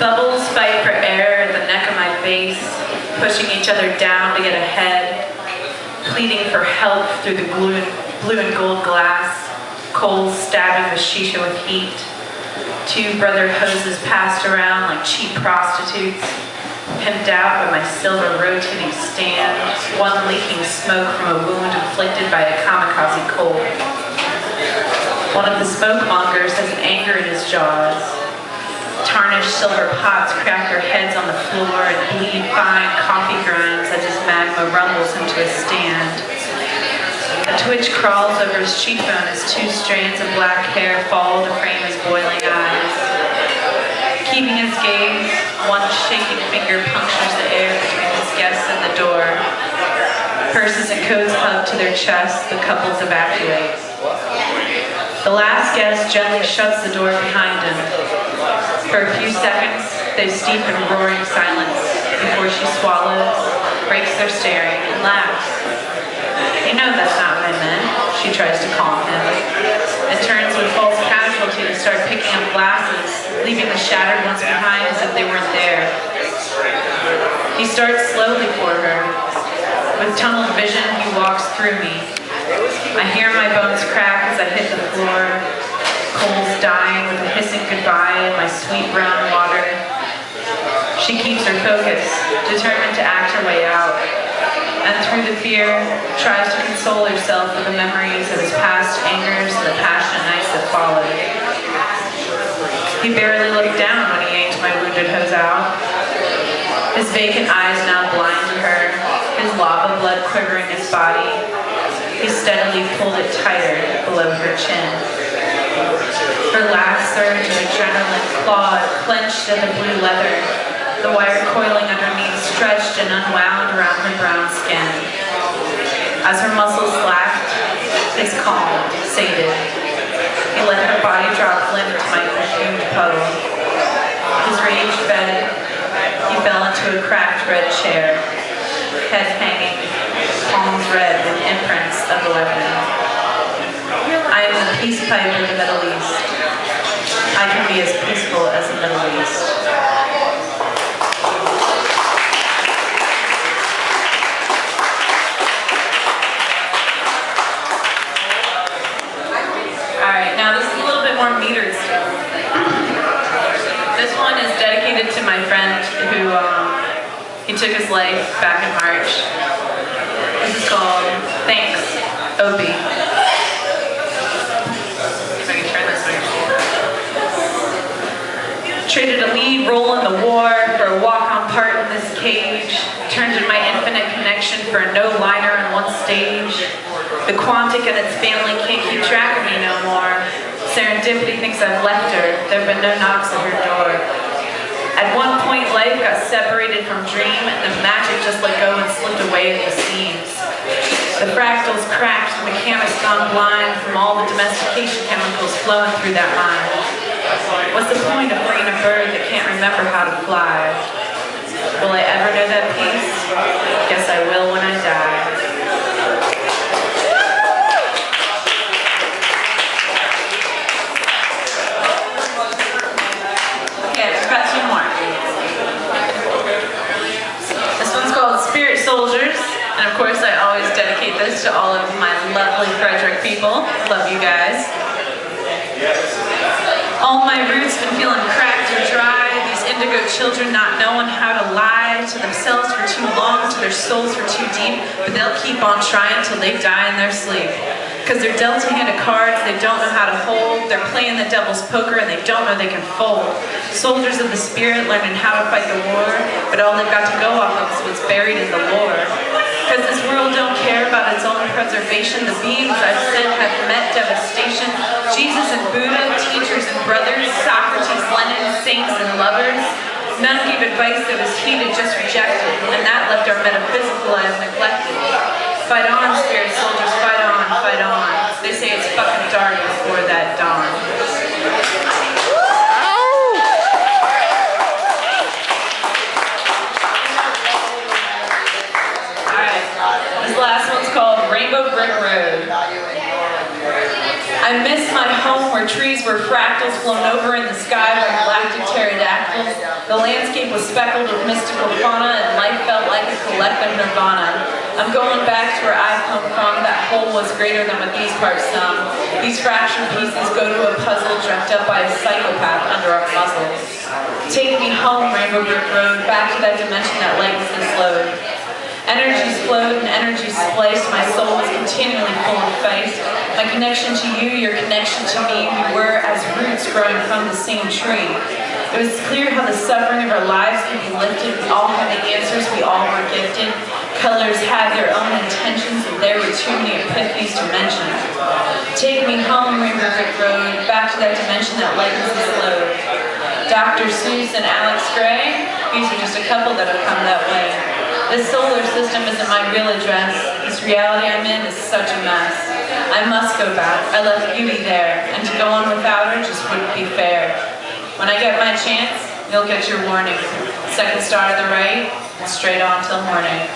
Bubbles fight for air at the neck of my face, pushing each other down to get ahead, pleading for help through the blue and gold glass, coals stabbing the shisha with heat, two brother hoses passed around like cheap prostitutes, pimped out by my silver rotating stand, one leaking smoke from a wound inflicted by a kamikaze coal. One of the smoke mongers has anger in his jaws. Tarnished silver pots crack their heads on the floor and bleed fine coffee grinds as his magma rumbles into a stand. A twitch crawls over his cheekbone as two strands of black hair fall to frame his boiling eyes. Keeping his gaze, one shaking finger punctures the air between his guests and the door. Purses and coats hug to their chests, the couples evacuate. The last guest gently shuts the door behind him. For a few seconds, they steep in roaring silence before she swallows, breaks their staring, and laughs. You know that's not what I meant, she tries to calm him, and turns with false casualty to start picking up glasses, leaving the shattered ones behind as if they weren't there. He starts slowly for her. With tunneled vision, he walks through me. I hear my bones crack as I hit the floor, coals dying with a hissing goodbye in my sweet brown water. She keeps her focus, determined to act her way out, and through the fear, tries to console herself with the memories of his past angers and the passionate nights that followed. He barely looked down when he yanked my wounded hose out. His vacant eyes now blind to her, his lava blood quivering his body. He steadily pulled it tighter below her chin. Her last surge of adrenaline clawed, clenched at the blue leather, the wire coiling underneath stretched and unwound around her brown skin. As her muscles slacked, his calm sated. He let her body drop limp to my perfumed puddle. His rage fed. He fell into a cracked red chair, head hanging, palms red with imprints of the weapon. I am the peace pipe of the Middle East. I can be as peaceful as the Middle East. Alright, now this is a little bit more metered stuff. This one is dedicated to my friend who he took his life back in March. This is called Thanks, Opie. If I can turn this way. Traded a lead role in the war for a walk-on part in this cage. Turned in my infinite connection for a no-liner on one stage. The Quantic and its family can't keep track of me no more. Serendipity thinks I've left her. There have been no knocks at her door. At one point, life got separated from dream, and the magic just let go and slipped away at the seams. The fractals cracked, the mechanics gone blind from all the domestication chemicals flowing through that mind. What's the point of freeing a bird that can't remember how to fly? Will I ever know that peace? Guess I will when I die. Soldiers, and of course I always dedicate this to all of my lovely Frederick people. Love you guys. All my roots been feeling cracked and dry, these indigo children not knowing how to lie to themselves for too long, to their souls for too deep, but they'll keep on trying till they die in their sleep. Because they're dealt a hand of cards they don't know how to hold, they're playing the devil's poker and they don't know they can fold. Soldiers of the spirit learning how to fight the war, but all they've got to go off of is what's buried in the lore. Because this world don't care about its own preservation, the beings I've sent have met devastation. Jesus and Buddha, teachers and brothers, Socrates, Lenin, saints and lovers. None gave advice that was heeded, just rejected, and that left our metaphysical lives neglected. Fight on, spirit soldiers, fight on, fight on. They say it's fucking dark before that dawn. Alright, this last one's called Rainbow Brick Road. I miss my home where where trees were fractals flown over in the sky by galactic pterodactyls. The landscape was speckled with mystical fauna and life felt like a collective nirvana. I'm going back to where I've come from. That whole was greater than what these parts sum. These fractured pieces go to a puzzle dreamt up by a psychopath under our muzzles. Take me home, Rainbow Brick Road, back to that dimension that lightens this load. Energies flowed and energies spliced. My soul was continually full of faith. My connection to you, your connection to me, we were as roots growing from the same tree. It was clear how the suffering of our lives could be lifted. We all had the answers, we all were gifted. Colors had their own intentions, and there were too many epiphanies to mention. Take me home, Rainbow Brick Road, back to that dimension that lightens this load. Dr. Seuss and Alex Gray, these are just a couple that have come that way. This solar system isn't my real address. This reality I'm in is such a mess. I must go back. I left beauty there, and to go on without her just wouldn't be fair. When I get my chance, you'll get your warning. Second star to the right, and straight on till morning.